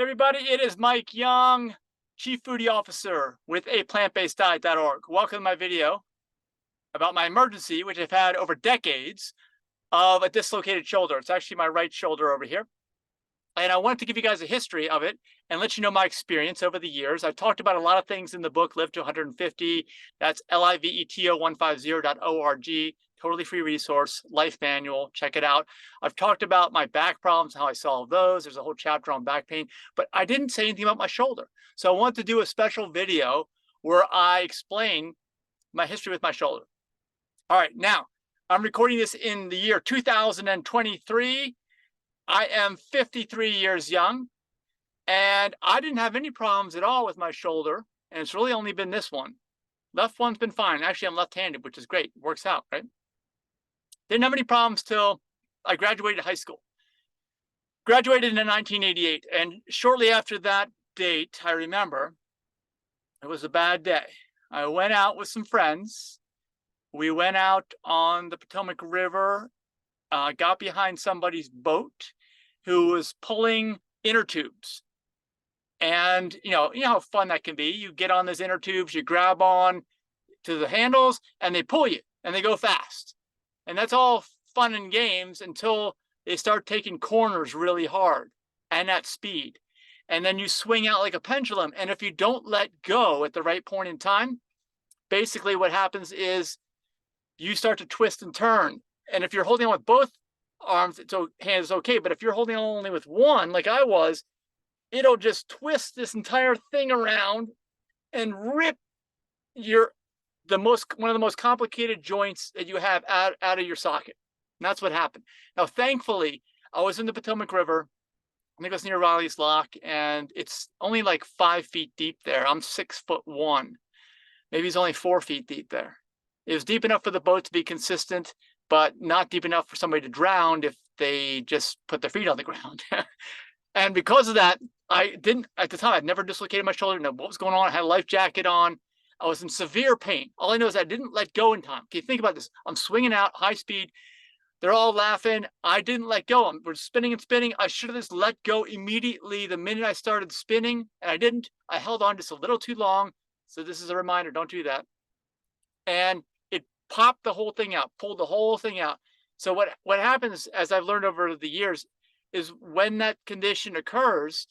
Everybody, it is Mike Young, Chief Foodie Officer with aPlantBasedDiet.org. Welcome to my video about my emergency, which I've had over decades, of a dislocated shoulder. It's actually my right shoulder over here. And I wanted to give you guys a history of it and let you know my experience over the years. I've talked about a lot of things in the book, Live to 150. That's liveto150.org. Totally free resource, life manual. Check it out. I've talked about my back problems, how I solved those. There's a whole chapter on back pain, but I didn't say anything about my shoulder. So I want to do a special video where I explain my history with my shoulder. All right, now I'm recording this in the year 2023. I am 53 years young, and I didn't have any problems at all with my shoulder, and it's really only been this one. Left one's been fine. Actually, I'm left-handed, which is great. It works out, right? Didn't have any problems till I graduated high school. Graduated in 1988, and shortly after that date, I remember, it was a bad day. I went out with some friends. We went out on the Potomac River, got behind somebody's boat who was pulling inner tubes. And you know how fun that can be. You get on those inner tubes, you grab on to the handles, and they pull you, and they go fast. And that's all fun and games until they start taking corners really hard and at speed. And then you swing out like a pendulum. And if you don't let go at the right point in time, basically what happens is you start to twist and turn. And if you're holding on with both arms, hands is okay. But if you're holding on only with one, like I was, it'll just twist this entire thing around and rip one of the most complicated joints that you have out of your socket. And that's what happened. Now, thankfully, I was in the Potomac River. I think it was near Raleigh's Lock, and it's only like 5 feet deep there. I'm 6'1". Maybe it's only 4 feet deep there. It was deep enough for the boat to be consistent, but not deep enough for somebody to drown if they just put their feet on the ground. And because of that, at the time, I'd never dislocated my shoulder, know what was going on. I had a life jacket on. I was in severe pain. All I know is I didn't let go in time. Okay, think about this. I'm swinging out high speed. They're all laughing. I didn't let go. We're spinning and spinning. I should have just let go immediately the minute I started spinning, and I didn't. I held on just a little too long. So this is a reminder, don't do that. And it popped the whole thing out, pulled the whole thing out. So what happens, as I've learned over the years, is when that condition occurs,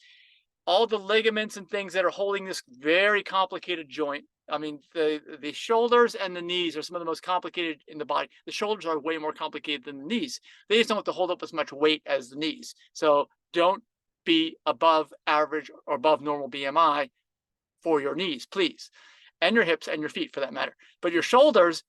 all the ligaments and things that are holding this very complicated joint. I mean, the shoulders and the knees are some of the most complicated in the body. The shoulders are way more complicated than the knees. They just don't have to hold up as much weight as the knees. So don't be above average or above normal BMI for your knees, please. And your hips and your feet for that matter. But your shoulders,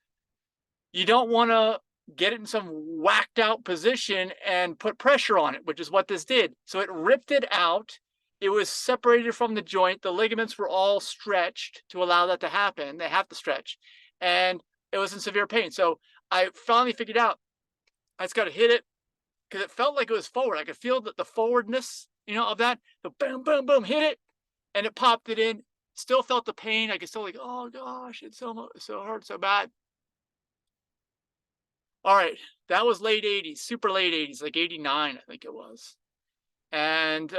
you don't want to get it in some whacked out position and put pressure on it, which is what this did. So it ripped it out. It was separated from the joint. The ligaments were all stretched to allow that to happen. They have to stretch. And it was in severe pain. So I finally figured out I just got to hit it because it felt like it was forward. I could feel the forwardness, of that. The boom, boom, boom, hit it. And it popped it in. Still felt the pain. I could still oh gosh, it's so hurt, so bad. All right. That was late 80s, super late 80s, like 89, I think it was. And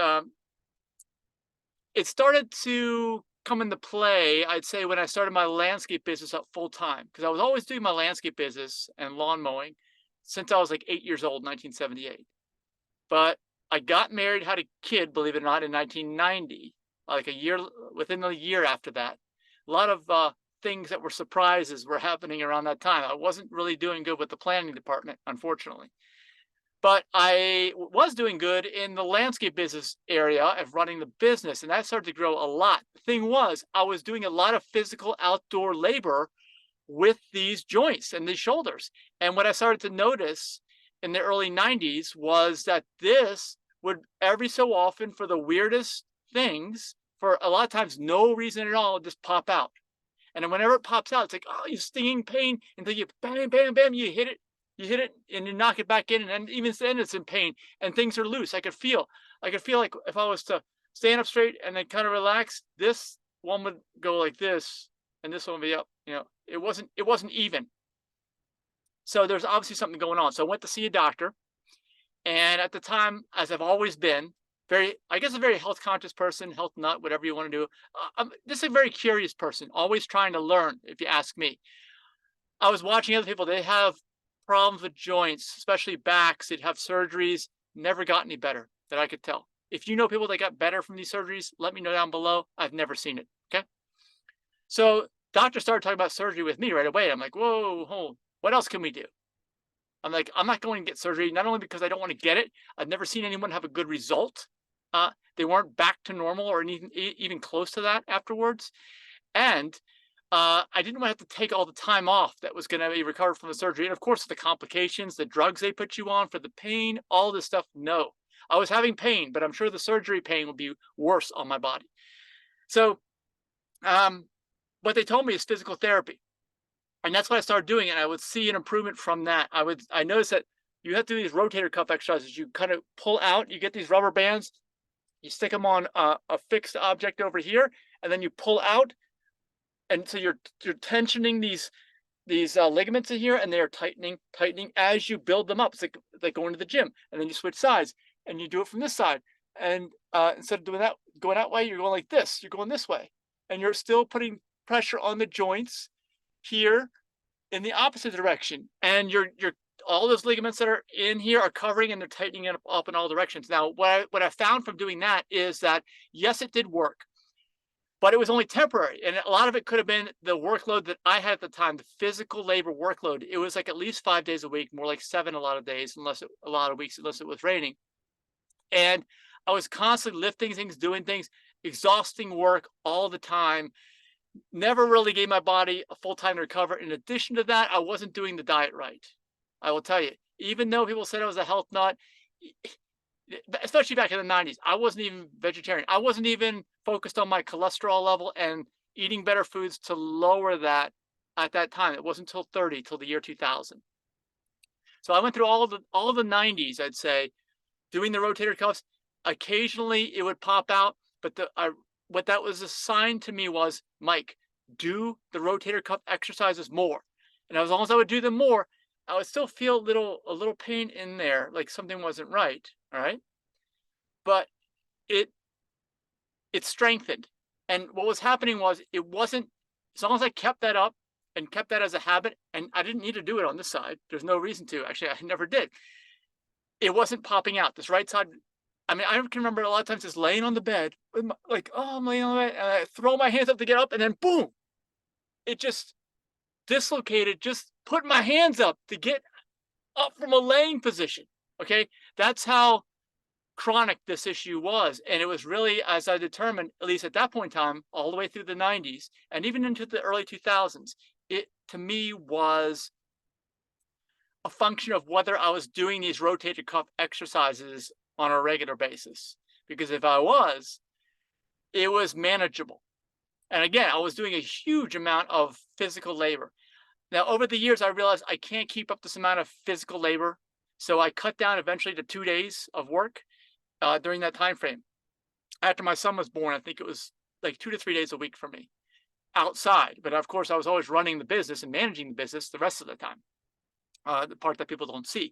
it started to come into play, I'd say, when I started my landscape business up full time, because I was always doing my landscape business and lawn mowing since I was like 8 years old, 1978. But I got married, had a kid, believe it or not, in 1990, like within a year after that. A lot of things that were surprises were happening around that time. I wasn't really doing good with the planning department, unfortunately. But I was doing good in the landscape business area of running the business, and that started to grow a lot. The thing was, I was doing a lot of physical outdoor labor with these joints and these shoulders. And what I started to notice in the early 90s was that this would every so often, for the weirdest things, for a lot of times no reason at all, just pop out. And then whenever it pops out, it's like, oh, you stinging pain until you bam, bam, bam, you hit it and you knock it back in, and then even then it's in pain and things are loose. I could feel like if I was to stand up straight and then kind of relax, this one would go like this and this one would be up. It wasn't even. So there's obviously something going on. So I went to see a doctor, and at the time, as I've always been, I guess, a very health conscious person, health nut, whatever you want to do. I'm just a very curious person, always trying to learn, if you ask me. I was watching other people, they have problems with joints, especially backs. They'd have surgeries, never got any better that I could tell. If you know people that got better from these surgeries, let me know down below. I've never seen it. Okay. So doctor started talking about surgery with me right away. I'm like, whoa, what else can we do? I'm like, I'm not going to get surgery, not only because I don't want to get it. I've never seen anyone have a good result. They weren't back to normal or even close to that afterwards. And I didn't want to have to take all the time off that was going to be recovered from the surgery. And of course, the complications, the drugs they put you on for the pain, all this stuff. No, I was having pain, but I'm sure the surgery pain will be worse on my body. So um, what they told me is physical therapy. And that's what I started doing. And I would see an improvement from that. I noticed that you have to do these rotator cuff exercises. You kind of pull out, you get these rubber bands, you stick them on a fixed object over here, and then you pull out. And so you're tensioning these ligaments in here, and they are tightening as you build them up. It's like going to the gym, and then you switch sides, and you do it from this side. And instead of doing that, going that way, you're going like this. You're going this way, and you're still putting pressure on the joints here in the opposite direction. And you're all those ligaments that are in here are covering, and they're tightening it up in all directions. Now, what I found from doing that is that yes, it did work, but it was only temporary. And a lot of it could have been the workload that I had at the time, the physical labor workload. It was like at least 5 days a week, more like 7 a lot of days, a lot of weeks, unless it was raining. And I was constantly lifting things, doing things, exhausting work all the time. Never really gave my body a full time to recover. In addition to that, I wasn't doing the diet right. I will tell you, even though people said I was a health nut, especially back in the 90s, I wasn't even vegetarian. I wasn't even focused on my cholesterol level and eating better foods to lower that at that time. It wasn't until 30, till the year 2000. So I went through all of the 90s, I'd say, doing the rotator cuffs. Occasionally it would pop out, but what that was assigned to me was, Mike, do the rotator cuff exercises more. And as long as I would do them more, I would still feel a little pain in there, like something wasn't right. All right. But it strengthened. And what was happening was, it wasn't, as long as I kept that up and kept that as a habit, and I didn't need to do it on this side. There's no reason to. Actually, I never did. It wasn't popping out. This right side, I mean, I can remember a lot of times just laying on the bed, with like, oh, I'm laying on the bed, and I throw my hands up to get up, and then boom, it just dislocated, just put my hands up to get up from a laying position. Okay. That's how chronic this issue was. And it was really, as I determined, at least at that point in time, all the way through the 90s and even into the early 2000s, it to me was a function of whether I was doing these rotator cuff exercises on a regular basis. Because if I was, it was manageable. And again, I was doing a huge amount of physical labor. Now, over the years, I realized I can't keep up this amount of physical labor. So I cut down eventually to 2 days of work during that time frame. After my son was born, I think it was like 2 to 3 days a week for me outside. But of course, I was always running the business and managing the business the rest of the time, the part that people don't see.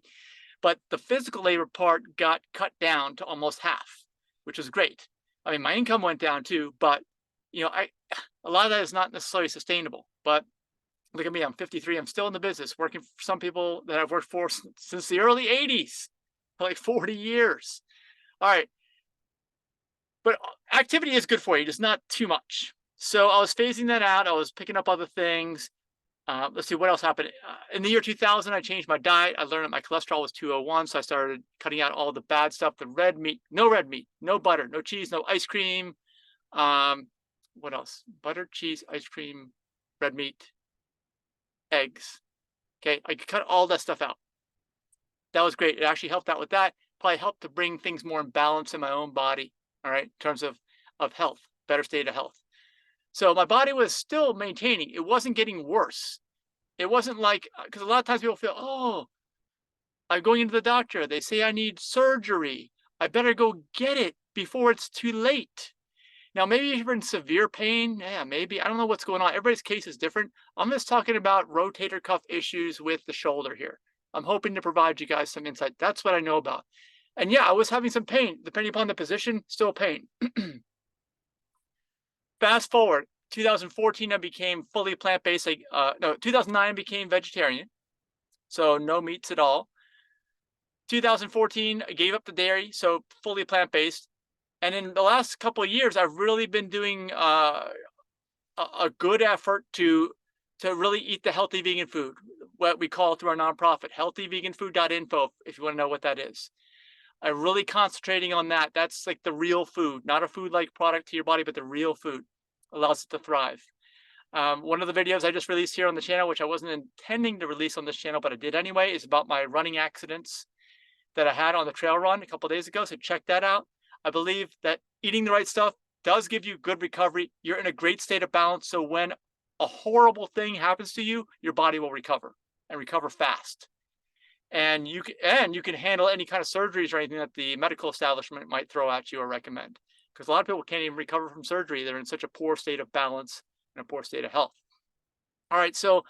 But the physical labor part got cut down to almost half, which was great. I mean, my income went down too, but a lot of that is not necessarily sustainable. But look at me, I'm 53. I'm still in the business, working for some people that I've worked for since the early 80s, for like 40 years. All right. But activity is good for you, just not too much. So I was phasing that out. I was picking up other things. Let's see what else happened. In the year 2000, I changed my diet. I learned that my cholesterol was 201. So I started cutting out all the bad stuff, the red meat, no butter, no cheese, no ice cream. What else? Butter, cheese, ice cream, red meat, eggs. Okay. I could cut all that stuff out. That was great. It actually helped out with that. Probably helped to bring things more in balance in my own body. All right. In terms of health, better state of health. So my body was still maintaining. It wasn't getting worse. It wasn't like, because a lot of times people feel, oh, I'm going into the doctor. They say I need surgery. I better go get it before it's too late. Now, maybe if you're in severe pain, yeah, maybe. I don't know what's going on. Everybody's case is different. I'm just talking about rotator cuff issues with the shoulder here. I'm hoping to provide you guys some insight. That's what I know about. And yeah, I was having some pain, depending upon the position, still pain. Fast forward, 2014, I became fully plant-based. No, 2009, I became vegetarian, so no meats at all. 2014, I gave up the dairy, so fully plant-based. And in the last couple of years, I've really been doing a good effort to really eat the healthy vegan food, what we call through our nonprofit, healthyveganfood.info, if you want to know what that is. I'm really concentrating on that. That's like the real food, not a food-like product to your body, but the real food allows it to thrive. One of the videos I just released here on the channel, which I wasn't intending to release on this channel, but I did anyway, is about my running accidents that I had on the trail run a couple days ago. So check that out. I believe that eating the right stuff does give you good recovery. You're in a great state of balance. So when a horrible thing happens to you, your body will recover and recover fast. And you can handle any kind of surgeries or anything that the medical establishment might throw at you or recommend. Because a lot of people can't even recover from surgery. They're in such a poor state of balance and a poor state of health. All right, so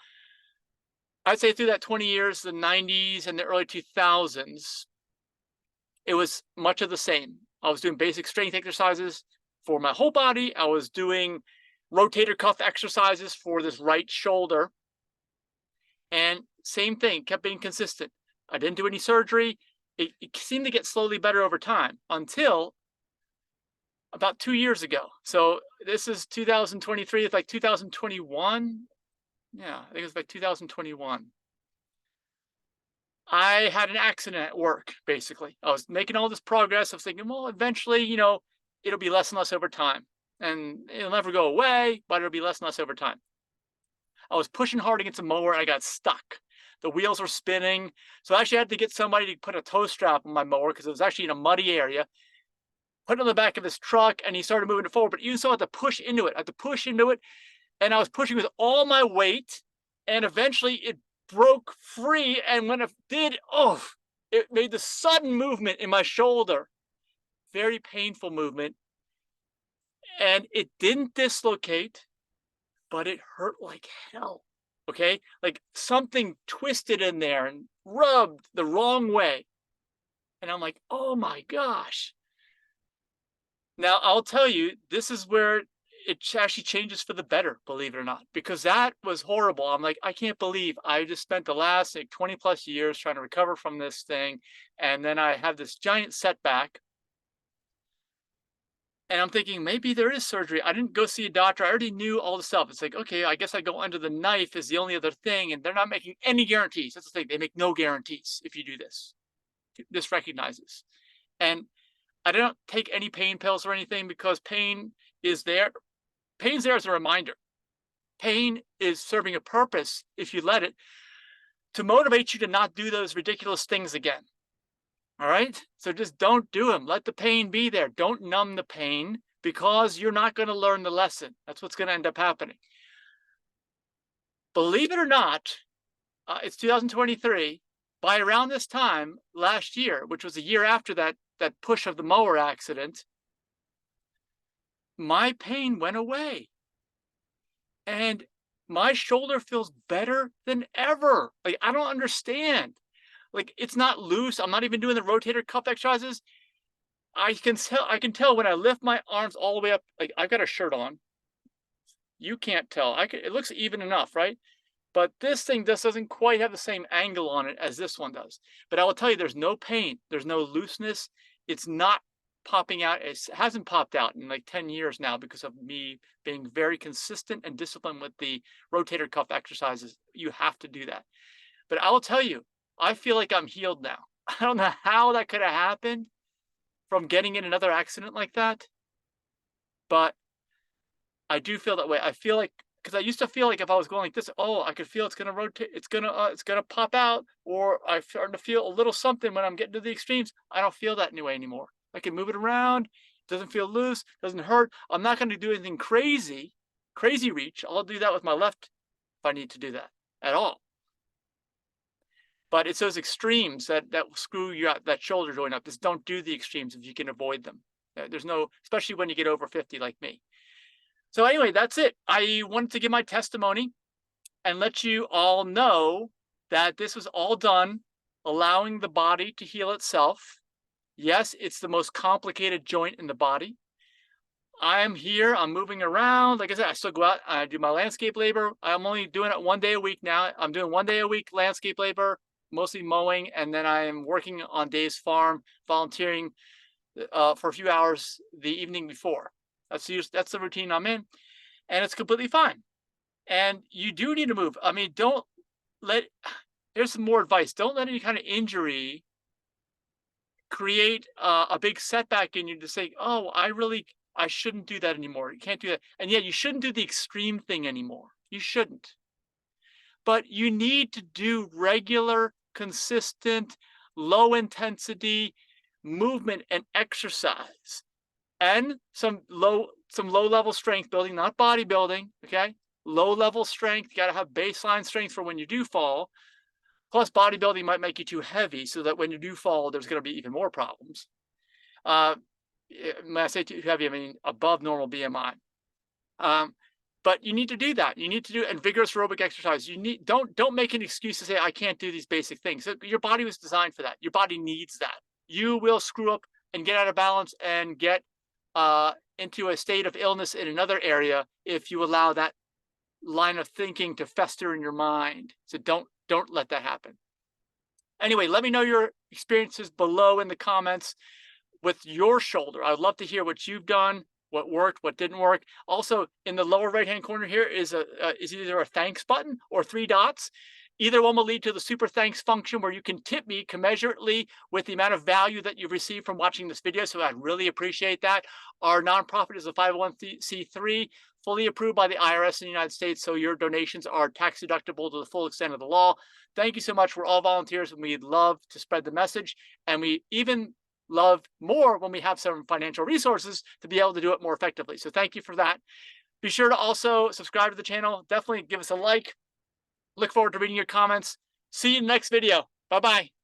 I'd say through that 20 years, the 90s and the early 2000s, it was much of the same. I was doing basic strength exercises for my whole body. I was doing rotator cuff exercises for this right shoulder. And same thing, kept being consistent. I didn't do any surgery. It seemed to get slowly better over time until about 2 years ago. So this is 2023. It's like 2021. Yeah, I think it was like 2021. I had an accident at work, basically. I was making all this progress. I was thinking, well, eventually, it'll be less and less over time. And it'll never go away, but it'll be less and less over time. I was pushing hard against a mower and I got stuck. The wheels were spinning. So I actually had to get somebody to put a tow strap on my mower because it was actually in a muddy area. Put it on the back of his truck and he started moving it forward. But even so, I had to push into it. And I was pushing with all my weight. And eventually it broke free. And when it did, it made the sudden movement in my shoulder. Very painful movement. And it didn't dislocate, but it hurt like hell. Okay, like something twisted in there and rubbed the wrong way. And I'm like, oh my gosh. Now, I'll tell you, this is where it actually changes for the better, believe it or not, because that was horrible. I'm like, I can't believe I just spent the last 20 plus years trying to recover from this thing. And then I have this giant setback. And I'm thinking, maybe there is surgery. I didn't go see a doctor. I already knew all the stuff. It's like, okay, I guess I go under the knife is the only other thing. And they're not making any guarantees. That's the thing. They make no guarantees if you do this. This recognizes. And I don't take any pain pills or anything because pain is there. Pain's there as a reminder. Pain is serving a purpose, if you let it, to motivate you to not do those ridiculous things again. All right. So just don't do them. Let the pain be there. Don't numb the pain because you're not going to learn the lesson. That's what's going to end up happening. Believe it or not, it's 2023. By around this time last year, which was a year after that push of the mower accident, my pain went away. And my shoulder feels better than ever. Like, I don't understand. Like, it's not loose. I'm not even doing the rotator cuff exercises. I can tell when I lift my arms all the way up. Like, I've got a shirt on. You can't tell. It looks even enough, right? But this thing just doesn't quite have the same angle on it as this one does. But I will tell you, there's no pain. There's no looseness. It's not popping out. It hasn't popped out in like 10 years now because of me being very consistent and disciplined with the rotator cuff exercises. You have to do that. But I will tell you, I feel like I'm healed now. I don't know how that could have happened from getting in another accident like that, but I do feel that way. I feel like, because I used to feel like if I was going like this, I could feel it's going to rotate, it's going to pop out, or I'm starting to feel a little something when I'm getting to the extremes. I don't feel that anyway anymore. I can move it around. It doesn't feel loose, doesn't hurt. I'm not going to do anything crazy reach. I'll do that with my left if I need to do that at all. But it's those extremes that screw you out, that shoulder joint up. Just don't do the extremes if you can avoid them. There's no, especially when you get over 50 like me. So anyway, that's it. I wanted to give my testimony and let you all know that this was all done, allowing the body to heal itself. Yes, it's the most complicated joint in the body. I'm here, I'm moving around. Like I said, I still go out, I do my landscape labor. I'm only doing it 1 day a week now. I'm doing 1 day a week landscape labor, mostly mowing, and then I am working on Dave's farm, volunteering for a few hours the evening before. That's the routine I'm in, and it's completely fine. And you do need to move. I mean, don't let. Here's some more advice. Don't let any kind of injury create a big setback in you to say, "Oh, I shouldn't do that anymore. You can't do that." And yet, you shouldn't do the extreme thing anymore. You shouldn't. But you need to do regular, consistent, low intensity movement and exercise, and some low level strength building, not bodybuilding. Okay, low level strength. You got to have baseline strength for when you do fall. Plus, bodybuilding might make you too heavy, so that when you do fall, there's going to be even more problems. Uh, when I say too heavy, I mean above normal BMI. Um, but you need to do that. You need to do and vigorous aerobic exercise. You need don't make an excuse to say I can't do these basic things. Your body was designed for that. Your body needs that. You will screw up and get out of balance and get into a state of illness in another area if you allow that line of thinking to fester in your mind. So don't let that happen. Anyway, let me know your experiences below in the comments with your shoulder. I'd love to hear what you've done, what worked, what didn't work. Also, in the lower right-hand corner here is either a thanks button or 3 dots. Either one will lead to the super thanks function where you can tip me commensurately with the amount of value that you've received from watching this video. So I'd really appreciate that. Our nonprofit is a 501c3, fully approved by the IRS in the United States. So your donations are tax deductible to the full extent of the law. Thank you so much. We're all volunteers and we'd love to spread the message. And we even love more when we have some financial resources to be able to do it more effectively. So thank you for that. Be sure to also subscribe to the channel. Definitely give us a like. Look forward to reading your comments. See you in the next video. Bye-bye.